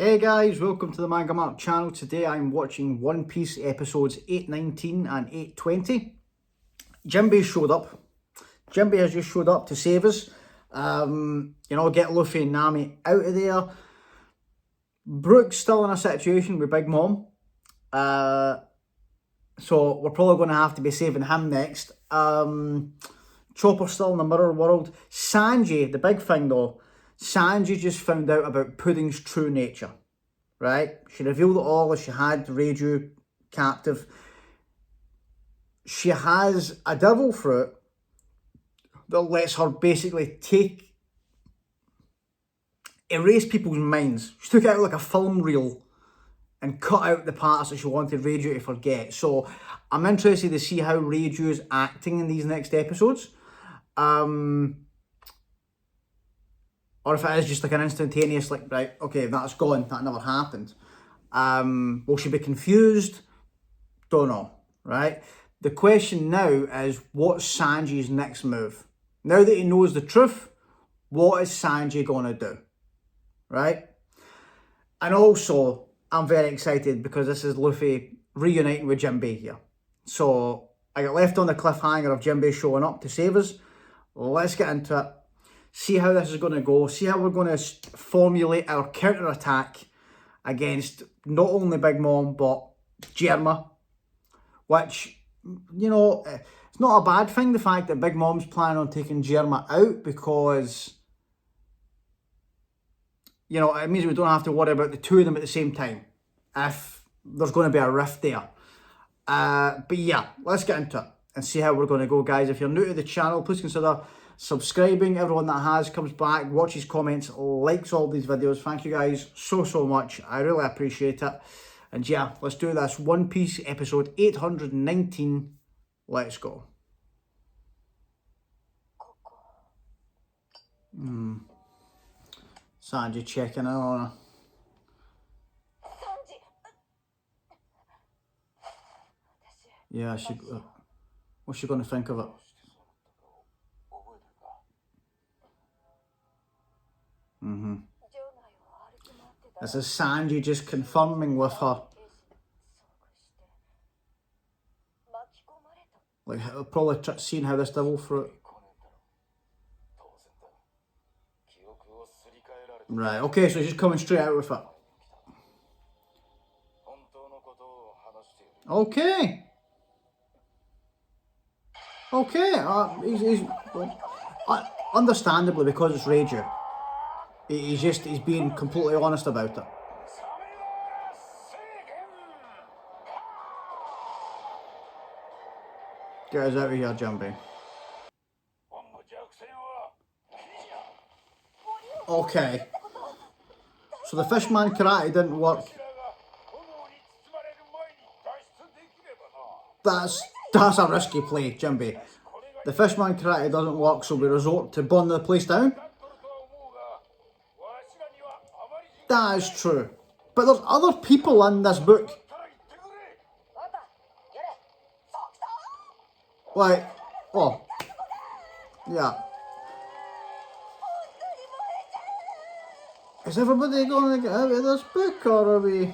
Hey guys, welcome to the MangaMark channel. Today I'm watching One Piece episodes 819 and 820. Jinbei showed up. Jinbei has just showed up to save us. Get Luffy and Nami out of there. Brook's still in a situation with Big Mom. So we're probably going to have to be saving him next. Chopper's still in the mirror world. Sanji, the big thing though, Sanji just found out about Pudding's true nature, right? She revealed it all as she had Reiju captive. She has a devil fruit that lets her basically erase people's minds. She took it out like a film reel and cut out the parts that she wanted Reiju to forget. So I'm interested to see how Reiju is acting in these next episodes. Or if it is just like an instantaneous, like, right, okay, that's gone, that never happened. Will she be confused? Don't know, right? The question now is, what's Sanji's next move? Now that he knows the truth, what is Sanji going to do, right? And also, I'm very excited because this is Luffy reuniting with Jinbei here. So, I got left on the cliffhanger of Jinbei showing up to save us. Let's get into it. See how this is going to go. See how we're going to formulate our counter-attack against not only Big Mom, but Germa. Which, it's not a bad thing, the fact that Big Mom's planning on taking Germa out, because, it means we don't have to worry about the two of them at the same time if there's going to be a rift there. But yeah, let's get into it and see how we're going to go, guys. If you're new to the channel, please consider subscribing. Everyone that has comes back, watches, comments, likes all these videos. Thank you guys so much. I really appreciate it. And yeah, let's do this. One Piece episode 819. Let's go. Sanji checking in on her. Yeah, what's she going to think of it? This is Sanji just confirming with her. Like, probably seeing how this devil fruit. Right, okay, so she's coming straight out with it. Okay. Okay, understandably, because it's Reiju. He's being completely honest about it. Get us out of here, Jinbei. Okay. So the fishman karate didn't work. That's a risky play, Jinbei. The fishman karate doesn't work, so we resort to burn the place down. That is true. But there's other people in this book. Like, oh, yeah. Is everybody going to get out of this book, or are we?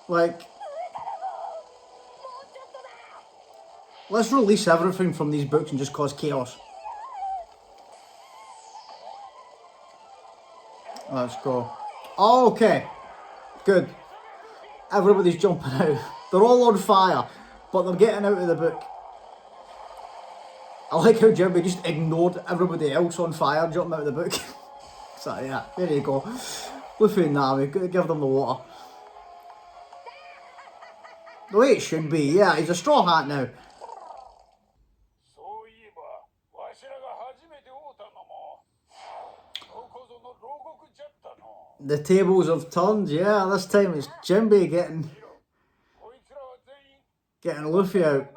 Like, let's release everything from these books and just cause chaos. Let's go. Oh, okay. Good. Everybody's jumping out. They're all on fire, but they're getting out of the book. I like how Jinbei just ignored everybody else on fire jumping out of the book. So yeah, there you go. Luffy and Nami, give them the water. The way it should be, yeah, he's a straw hat now. The tables have turned, yeah, this time it's Jinbei getting Luffy out.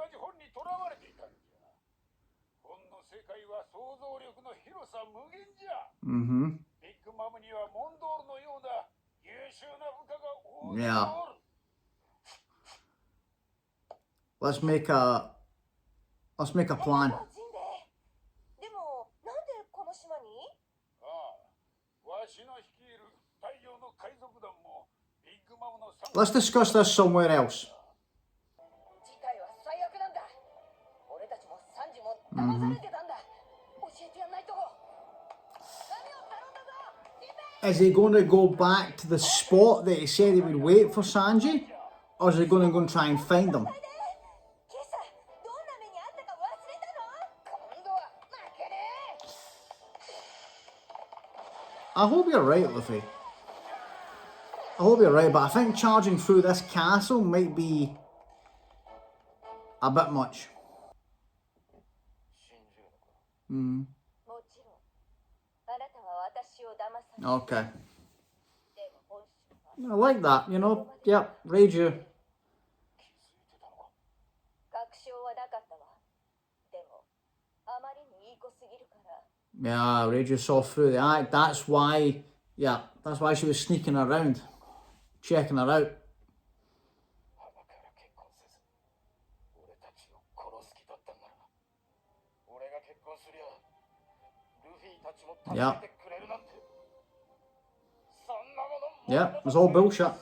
Yeah. Let's make a plan. Let's discuss this somewhere else. Is he going to go back to the spot that he said he would wait for Sanji? Or is he going to go and try and find him? I hope you're right, Luffy. I hope you're right, but I think charging through this castle might be a bit much. Okay. I like that, you know. Yep, Reiju. Yeah, Reiju saw through the act. That's why, yeah, that's why she was sneaking around, checking her out. Yeah. Yeah, it was all bullshit.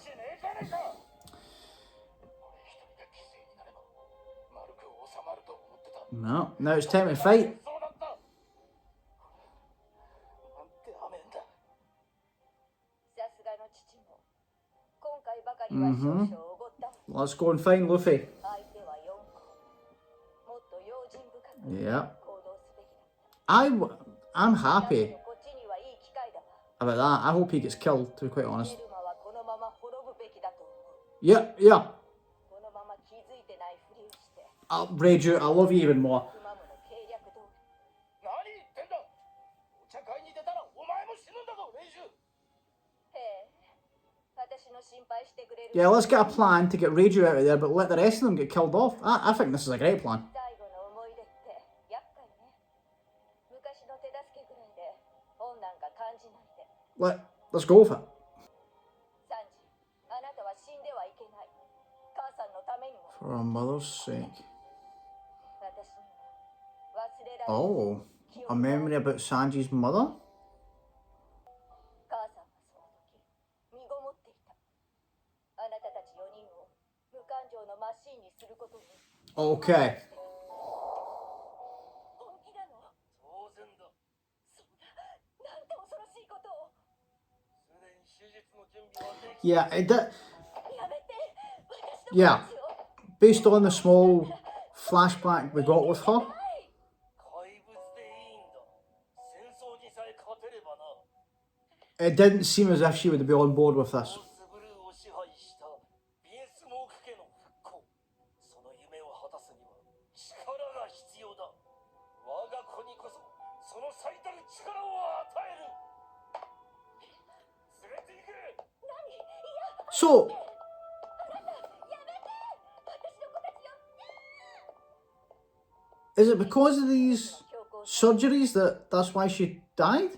No, now it's time to fight. Let's go and find Luffy. Yeah. I'm happy about that. I hope he gets killed, to be quite honest. Yeah, yeah. Reiju, I love you even more. Yeah, let's get a plan to get Reiju out of there, but let the rest of them get killed off. I think this is a great plan. Let's go with it. For our mother's sake. Oh, a memory about Sanji's mother? Okay. Yeah, it did. Yeah, based on the small flashback we got with her, it didn't seem as if she would be on board with this. So, is it because of these surgeries that's why she died?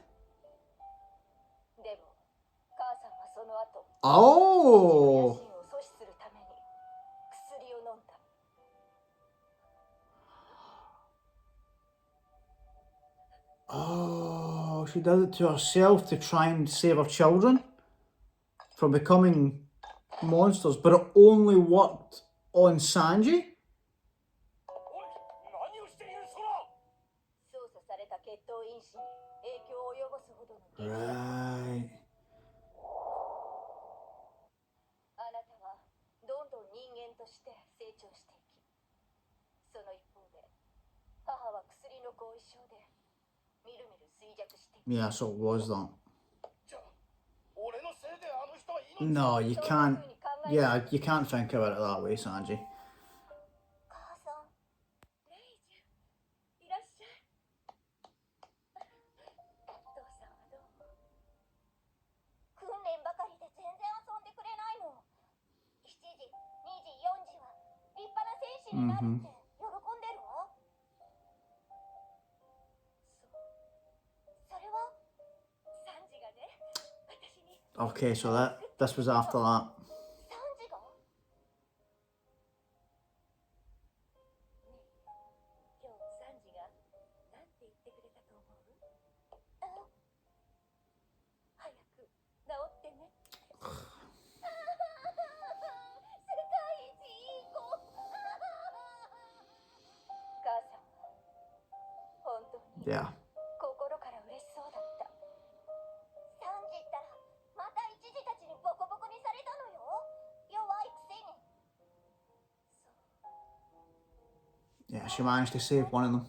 Oh. Oh, she did it to herself to try and save her children from becoming monsters, but it only worked on Sanji? Right. Yeah, so it was that. No, you can't. Yeah, you can't think about it that way, Sanji. Okay, so this was after that. Yeah. Yeah, she managed to save one of them.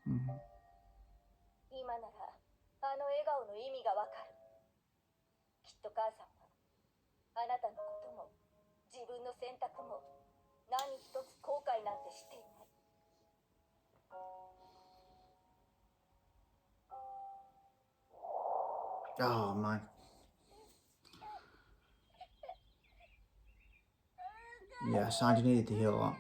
Mm-hmm. Oh man. Yeah, Sanji needed to hear that.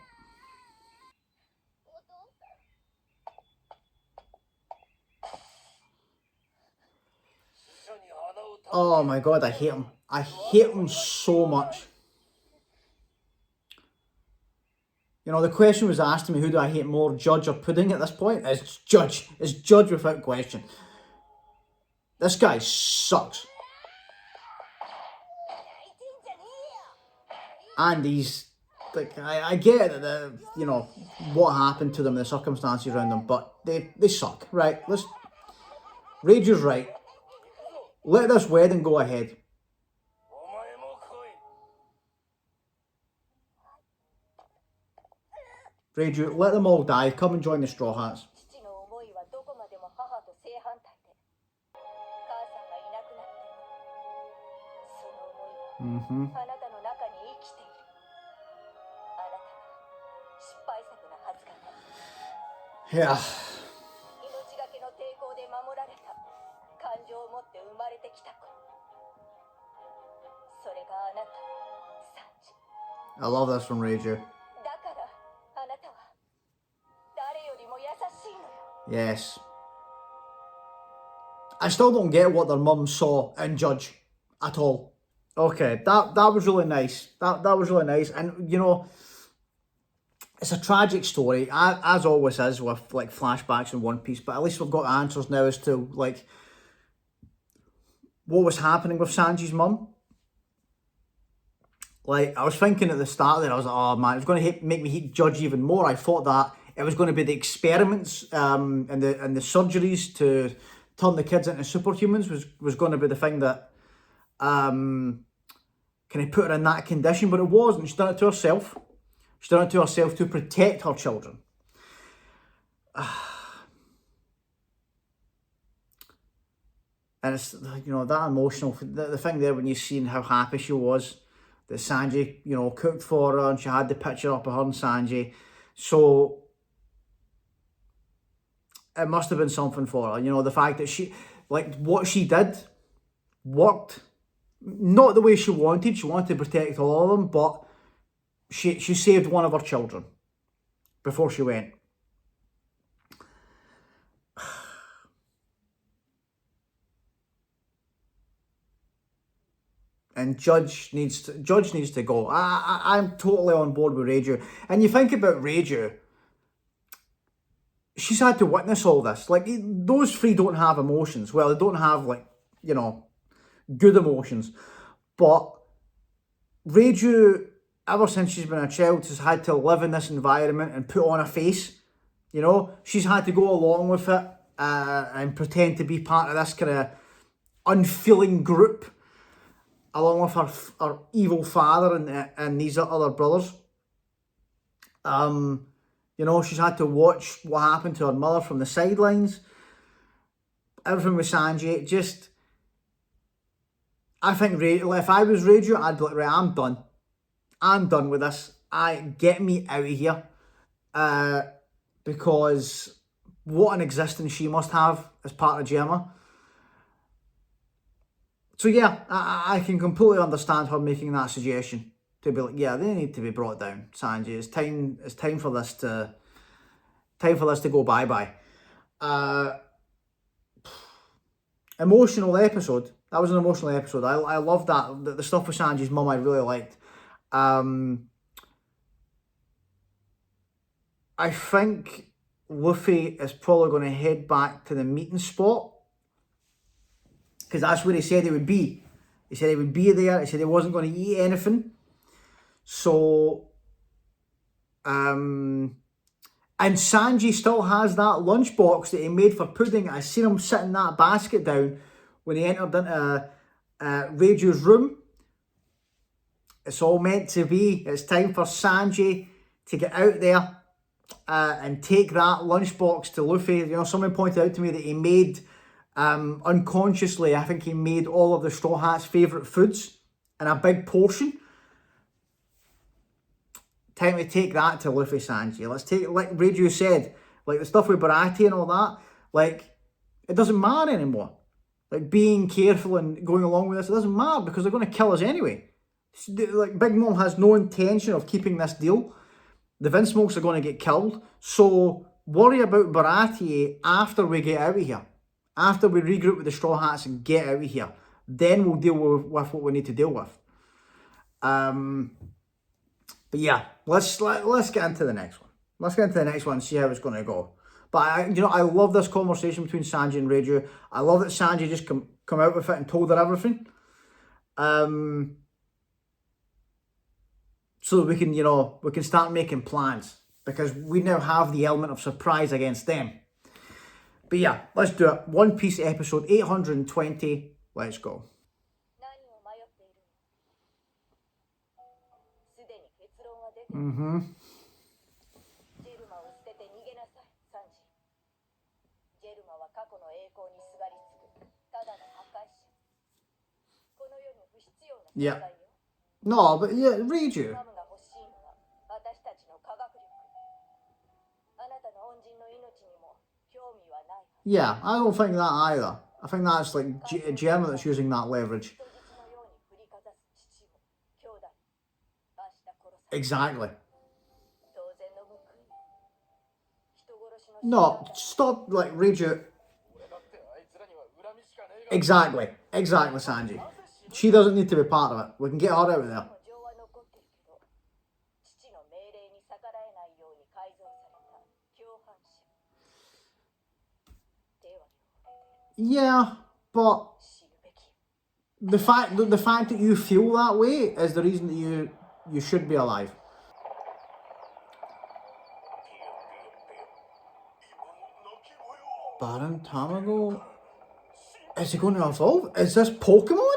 Oh my god, I hate him. I hate him so much. You know, the question was asked to me, who do I hate more, Judge or Pudding at this point? It's Judge. It's Judge without question. This guy sucks. And he's, like, I get that, you know, what happened to them, the circumstances around them, but they suck, right? Reiju's right. Let this wedding go ahead. Reiju, let them all die. Come and join the Straw Hats. Mm-hmm. Yeah. I love this from Reiju. Yes. I still don't get what their mum saw in Judge at all. Okay, that was really nice. That was really nice. And, you know, it's a tragic story, as always is with, like, flashbacks in One Piece, but at least we've got answers now as to, like, what was happening with Sanji's mum. Like, I was thinking at the start there, I was like, oh man, it's going to make me hate Judge even more. I thought that it was going to be the experiments and the surgeries to turn the kids into superhumans was going to be the thing that kind of put her in that condition, but it wasn't. She done it to herself. She done it to herself to protect her children. And it's, you know, that emotional, the thing there when you're seeing how happy she was that Sanji, you know, cooked for her and she had the picture up of her and Sanji. So it must have been something for her. You know, the fact that she, like, what she did worked. Not the way she wanted. She wanted to protect all of them, but she saved one of her children before she went. And Judge needs to go. I'm totally on board with Reiju. And you think about Reiju, she's had to witness all this. Like, those three don't have emotions. Well, they don't have, like, you know, good emotions. But Reiju, ever since she's been a child, has had to live in this environment and put on a face. You know, she's had to go along with it and pretend to be part of this kind of unfeeling group, along with her evil father and these other brothers. You know, she's had to watch what happened to her mother from the sidelines. Everything with Sanji, just, I think, if I was Reiju, I'd be like, right, I'm done. I'm done with this. Get me out of here. Because what an existence she must have as part of Gemma. So yeah, I can completely understand her making that suggestion to be like, yeah, they need to be brought down, Sanji. It's time for this to go bye-bye. Emotional episode. That was an emotional episode. I love that. The stuff with Sanji's mum I really liked. I think Luffy is probably going to head back to the meeting spot, because that's where he said he would be. He said he would be there. He said he wasn't going to eat anything. So, And Sanji still has that lunchbox that he made for Pudding. I seen him sitting that basket down when he entered into Reiju's room. It's all meant to be. It's time for Sanji to get out there and take that lunchbox to Luffy. You know, someone pointed out to me that he made, unconsciously, I think he made all of the Straw Hat's favourite foods in a big portion. Time to take that to Luffy, Sanji. Let's take, like Reiju said, like the stuff with Baratie and all that, like, it doesn't matter anymore. Like, being careful and going along with this, it doesn't matter because they're going to kill us anyway. Like, Big Mom has no intention of keeping this deal. The Vinsmokes are going to get killed. So, worry about Baratie after we get out of here. After we regroup with the Straw Hats and get out of here. Then we'll deal with what we need to deal with. But yeah, let's get into the next one. Let's get into the next one and see how it's going to go. But I love this conversation between Sanji and Reiju. I love that Sanji just come out with it and told her everything. So that we can start making plans because we now have the element of surprise against them. But yeah, let's do it. One Piece episode 820. Let's go. Yeah. No, but yeah, Reiju. Yeah, I don't think that either. I think that's like Gemma that's using that leverage. Exactly. No, stop, like, Reiju. Exactly, Sanji. She doesn't need to be part of it. We can get her out of there. Yeah, but the fact that you feel that way is the reason that you should be alive. Baron Tamago? Is he going to evolve? Is this Pokemon?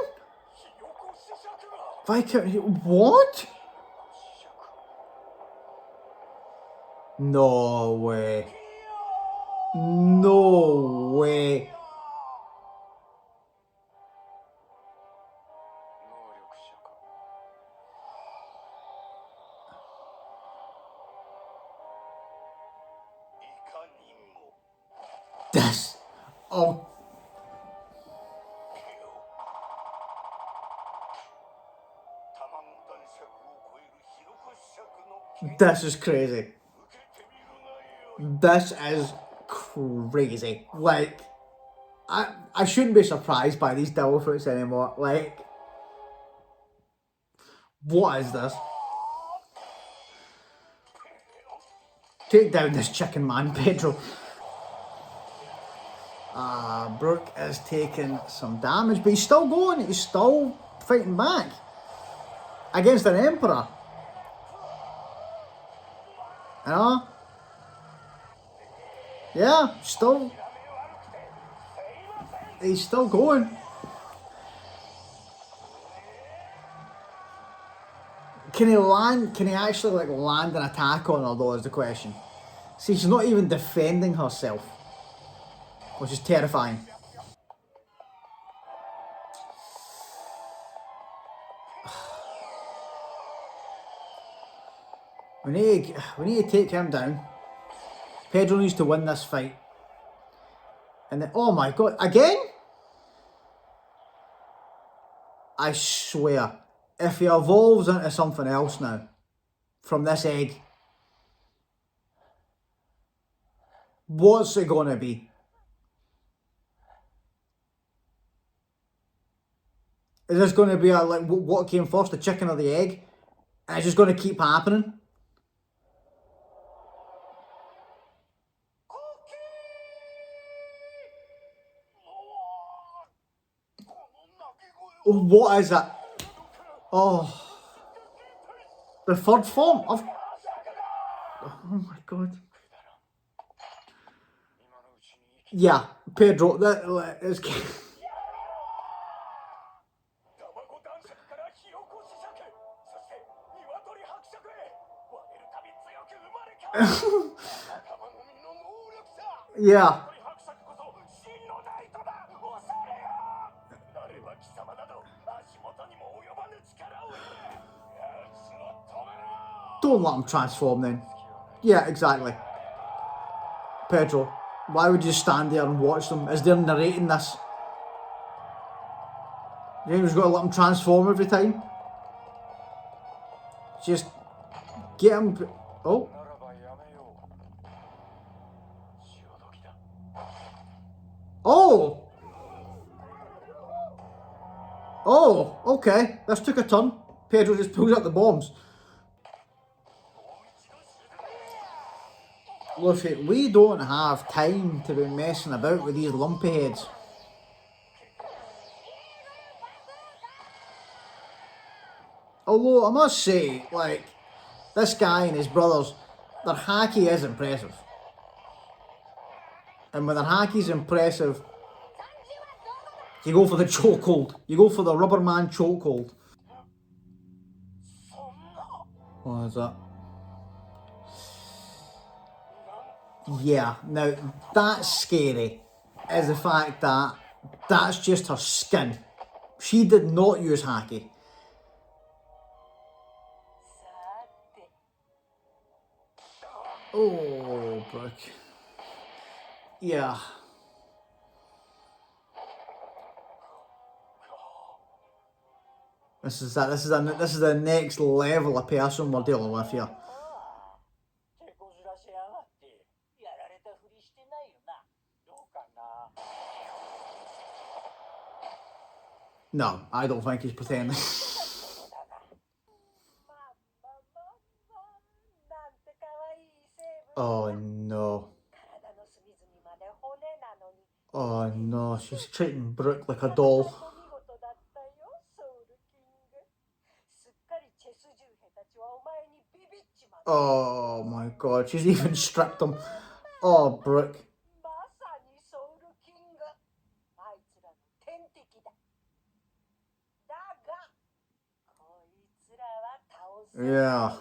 What? No way. No way. This. Oh. This is crazy. This is crazy. Like, I shouldn't be surprised by these devil fruits anymore. Like, what is this? Take down this chicken man, Pedro. Brook is taking some damage, but he's still going. He's still fighting back against an emperor. You know? Yeah, he's still going. Can he actually like land an attack on her though is the question. See, she's not even defending herself, which is terrifying. We need to take him down. Pedro needs to win this fight. And then, oh my god, again? I swear, if he evolves into something else now, from this egg, what's it gonna be? Is this gonna be like what came first, the chicken or the egg? And it's just gonna keep happening? What is that? Oh, the third form of... Oh my god. Yeah, Pedro, that is... Yeah. Don't let him transform then. Yeah, exactly. Pedro, why would you stand there and watch them as they're narrating this? James got to let him transform every time. Just get him. Oh. Oh. Oh. Okay. This took a turn. Pedro just pulls out the bombs. Luffy, we don't have time to be messing about with these lumpy heads. Although I must say, like, this guy and his brothers, their haki is impressive. And when their haki's impressive, you go for the chokehold. You go for the rubber man chokehold. What is that? Yeah, now that's scary, is the fact that that's just her skin. She did not use haki. Oh, Brooke. Yeah. This is the next level of person we're dealing with here. No, I don't think he's pretending. Oh no. Oh no, she's treating Brooke like a doll. Oh my god, she's even stripped him. Oh, Brooke. Yeah.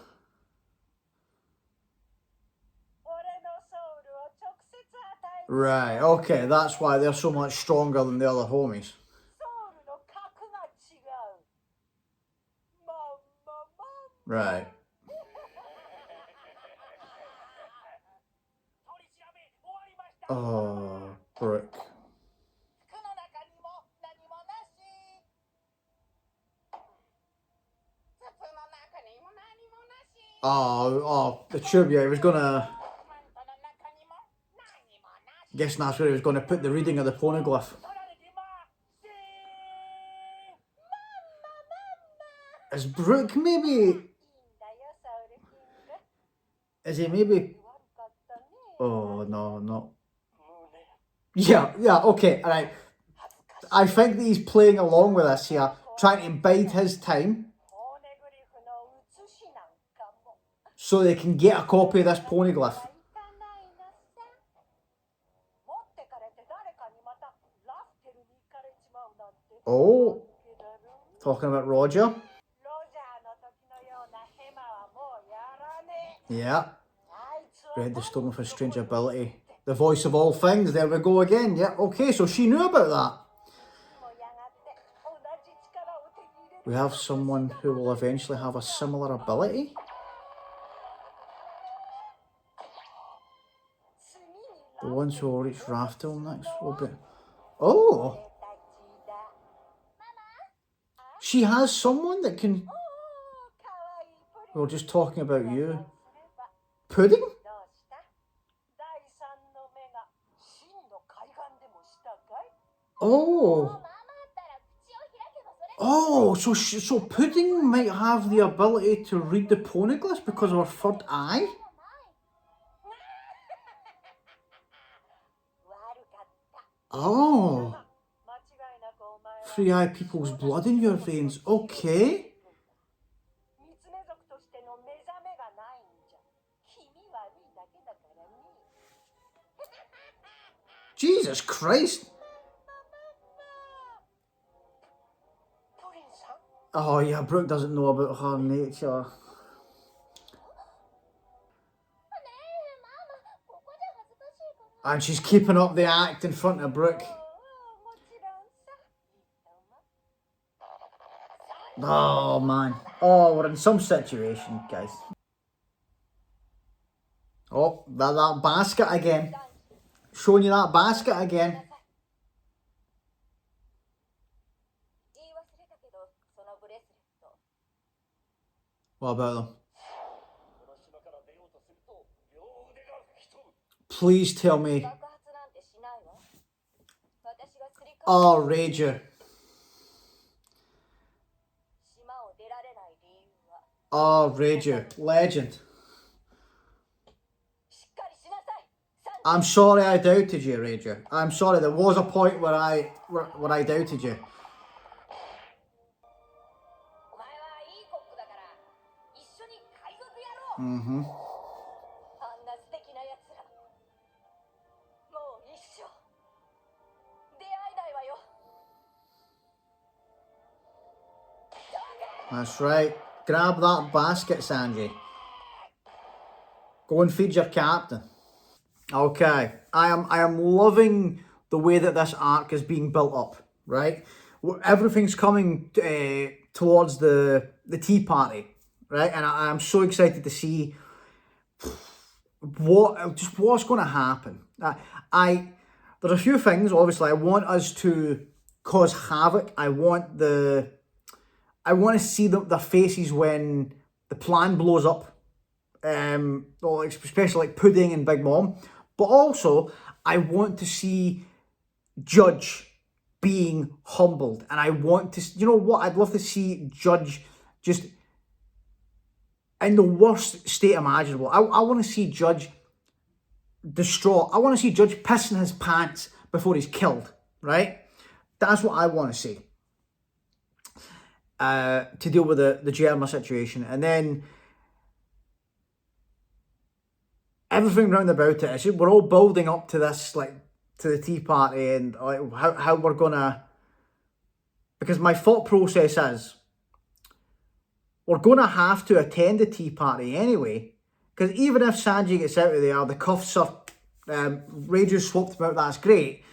Right, okay, that's why they're so much stronger than the other homies. Right. Oh, Brooke. Oh, the trivia, he was gonna... Guessing that's where he was gonna put the reading of the poneglyph. Is Brooke maybe... Is he maybe... Oh, no, no. Yeah, okay, alright. I think that he's playing along with us here, trying to bide his time so they can get a copy of this poneglyph. Oh, talking about Roger. Yeah. Read the stone of his strange ability. The voice of all things, there we go again. Yeah, okay, so she knew about that. We have someone who will eventually have a similar ability. The ones who will reach Raftel next will be... Oh! She has someone that can... We were just talking about you. Pudding? Oh! Oh, so Pudding might have the ability to read the poneglyphs because of her third eye? Oh. 3-eyed people's blood in your veins. Okay. Jesus. Jesus Christ. Oh yeah, Brooke doesn't know about her nature. And she's keeping up the act in front of Brooke. Oh man. Oh, we're in some situation, guys. Oh, that basket again. Showing you that basket again. What about them? Please tell me. Oh, Reiju. Oh, Reiju. Legend. I'm sorry I doubted you, Reiju. I'm sorry, there was a point where I doubted you. Mm-hmm. That's right. Grab that basket, Sanji. Go and feed your captain. Okay. I am loving the way that this arc is being built up, right? Everything's coming towards the tea party, right? And I'm so excited to see what's going to happen. There's a few things. Obviously, I want us to cause havoc. I want to see their faces when the plan blows up. Especially like Pudding and Big Mom. But also, I want to see Judge being humbled. And I want to, you know what? I'd love to see Judge just in the worst state imaginable. I want to see Judge distraught. I want to see Judge pissing his pants before he's killed, right? That's what I want to see. To deal with the Germa situation. And then everything round about it, we're all building up to this, like, to the tea party and like how we're gonna, because my thought process is we're gonna have to attend the tea party anyway, because even if Sanji gets out of there, the cuffs are Reiju swapped him out, that's great.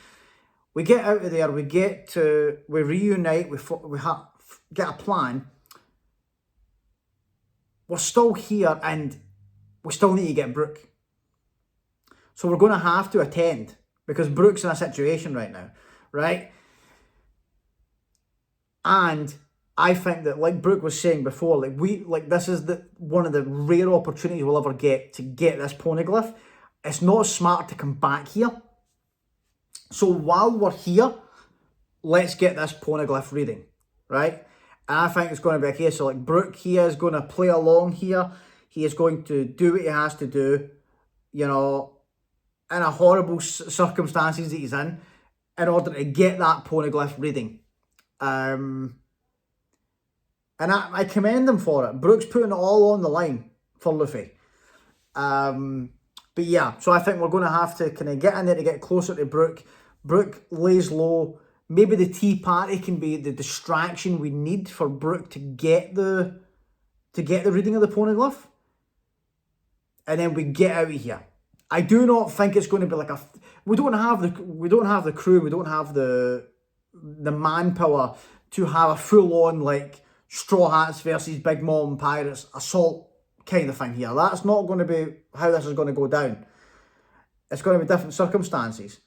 We get out of there, we reunite, we get a plan. We're still here and we still need to get Brooke. So we're going to have to attend because Brooke's in a situation right now, right? And I think that, like Brooke was saying before, this is one of the rare opportunities we'll ever get to get this poneglyph. It's not smart to come back here. So while we're here, let's get this poneglyph reading, right? And I think it's going to be a case of like Brooke here is going to play along here. He is going to do what he has to do, you know, in a horrible circumstances that he's in order to get that poneglyph reading. And I commend him for it. Brooke's putting it all on the line for Luffy. But yeah, so I think we're going to have to kind of get in there to get closer to Brooke. Brooke lays low. Maybe the tea party can be the distraction we need for Brooke to get the reading of the poneglyph. And then we get out of here. I do not think it's going to be like we don't have the crew, we don't have the manpower to have a full-on like Straw Hats versus Big Mom Pirates assault kind of thing here. That's not going to be how this is going to go down. It's going to be different circumstances.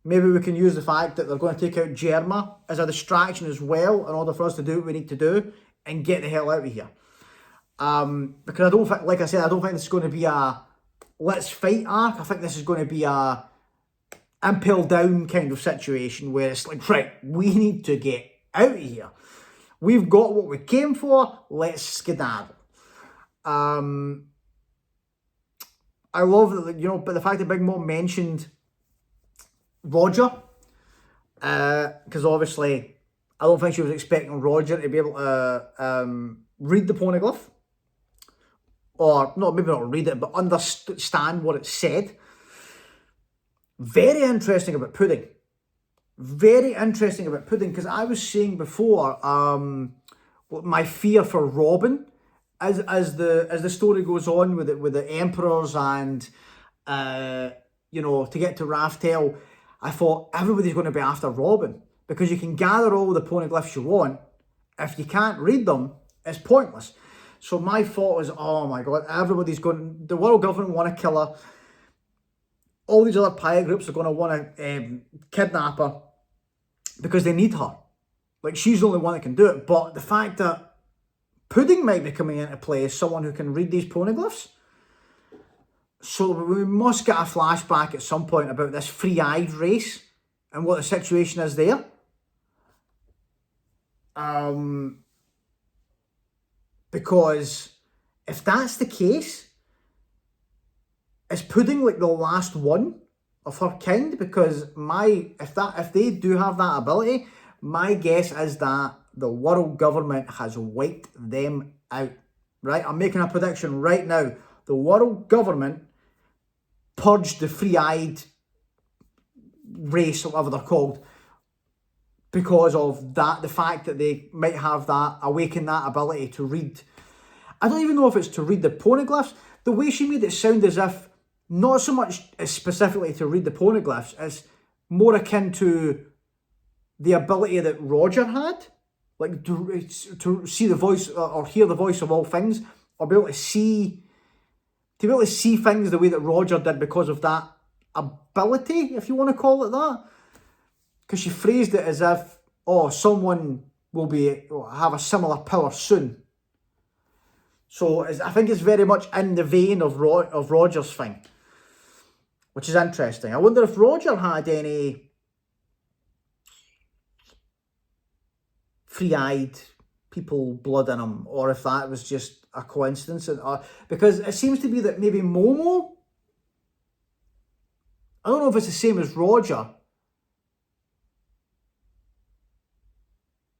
Maybe we can use the fact that they're going to take out Germa as a distraction as well in order for us to do what we need to do and get the hell out of here. Because I don't think, like I said, I don't think this is going to be a let's fight arc. I think this is going to be a impel down kind of situation where it's like, right, we need to get out of here. We've got what we came for. Let's skedaddle. I love that, you know, but the fact that Big Mom mentioned Roger, because obviously I don't think she was expecting Roger to be able to read the poneglyph, or maybe not read it, but understand what it said. Very interesting about pudding. Very interesting about pudding, because I was saying before, my fear for Robin, as the story goes on with the emperors and you know, to get to Raftel, I thought everybody's going to be after Robin, because you can gather all the poneglyphs you want. If you can't read them, it's pointless. So my thought was, oh my god, everybody's going, the world government want to kill her. All these other pirate groups are going to want to kidnap her because they need her. Like, she's the only one that can do it. But the fact that Pudding might be coming into play as someone who can read these poneglyphs. So we must get a flashback at some point about this three-eyed race and what the situation is there. Because if that's the case, is Pudding like the last one of her kind? Because if they do have that ability, my guess is that the world government has wiped them out. Right? I'm making a prediction right now. The world government purged the three-eyed race, or whatever they're called, because of that, the fact that they might have that, awaken that ability to read. I don't even know if it's to read the poneglyphs. The way she made it sound as if, not so much specifically to read the poneglyphs, as more akin to the ability that Roger had. Like to see the voice, or hear the voice of all things, or be able to see things the way that Roger did because of that ability, if you want to call it that. Because she phrased it as if, oh, someone will have a similar power soon. So I think it's very much in the vein of Roger's thing, which is interesting. I wonder if Roger had any three-eyed people blood in him, or if that was just a coincidence. Because it seems to be that maybe Momo, I don't know if it's the same as Roger,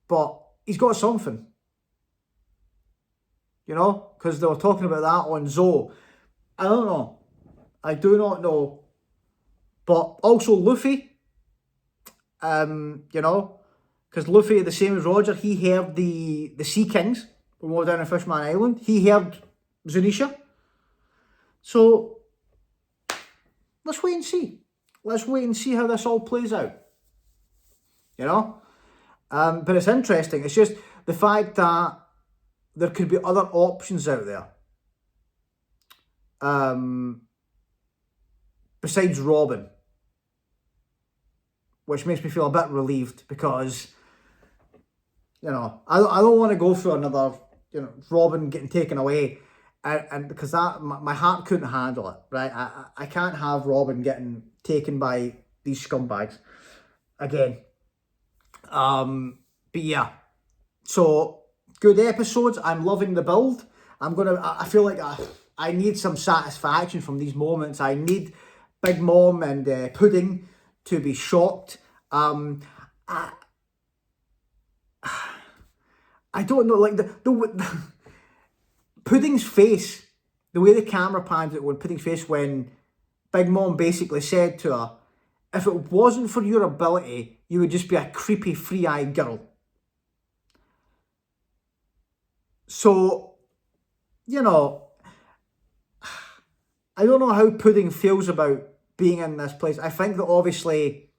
but he's got something. You know, because they were talking about that on Zoe. I don't know. I do not know. But also Luffy, you know, because Luffy, the same as Roger, he heard the Sea Kings when we were down in Fishman Island. He heard Zunisha. So, let's wait and see. Let's wait and see how this all plays out. You know? But it's interesting. It's just the fact that there could be other options out there. Besides Robin. Which makes me feel a bit relieved, because, you know, I don't want to go through another, you know, Robin getting taken away, and because that, my heart couldn't handle it, right? I can't have Robin getting taken by these scumbags again. But yeah, so good episodes. I'm loving the build. I feel like I need some satisfaction from these moments. I need Big Mom and Pudding to be shocked. I don't know, like the Pudding's face, the way the camera pans it when Pudding's face, when Big Mom basically said to her, if it wasn't for your ability, you would just be a creepy three-eyed girl. So, you know, I don't know how Pudding feels about being in this place. I think that obviously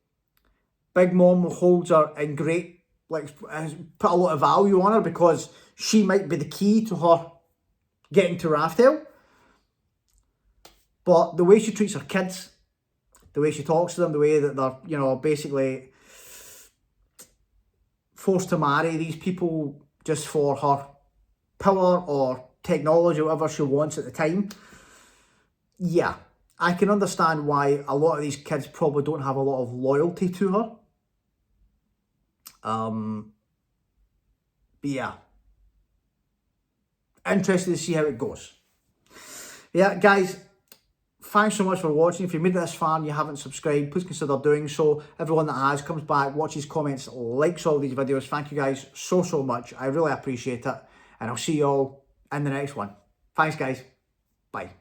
Big Mom holds her in great, like, has put a lot of value on her, because she might be the key to her getting to Raftel. But the way she treats her kids, the way she talks to them, the way that they're, you know, basically forced to marry these people just for her power or technology, whatever she wants at the time. Yeah, I can understand why a lot of these kids probably don't have a lot of loyalty to her. But yeah, interested to see how it goes. Yeah, guys, thanks so much for watching. If you made it this far and you haven't subscribed, please consider doing so. Everyone that has comes back, watches, comments, likes all these videos. Thank you guys so much. I really appreciate it. And I'll see you all in the next one. Thanks, guys. Bye.